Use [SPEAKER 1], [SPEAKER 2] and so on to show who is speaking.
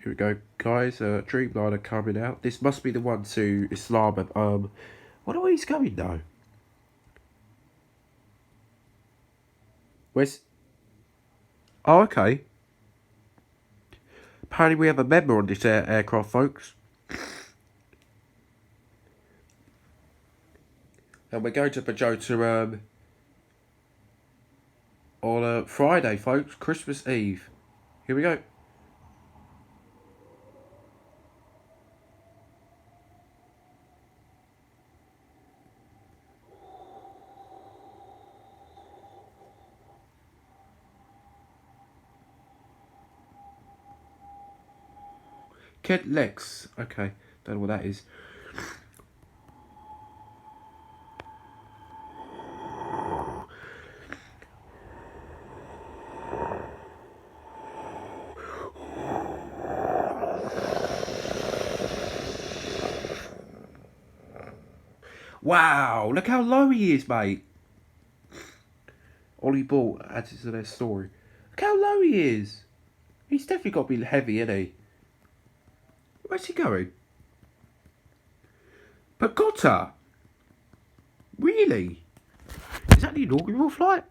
[SPEAKER 1] Here we go, guys. Dreamliner coming out. This must be the one to Islam. Wonder where he's going though. Where's? Oh, okay. Apparently, we have a member on this aircraft, folks. And we're going to Bogotá on Friday, folks. Christmas Eve. Here we go. Kent Lex. Okay, don't know what that is. Wow, look how low he is, mate. Ollie Ball adds to their story. Look how low he is. He's definitely got to be heavy, isn't he? Where's he going? Bogotá? Really? Is that the inaugural flight?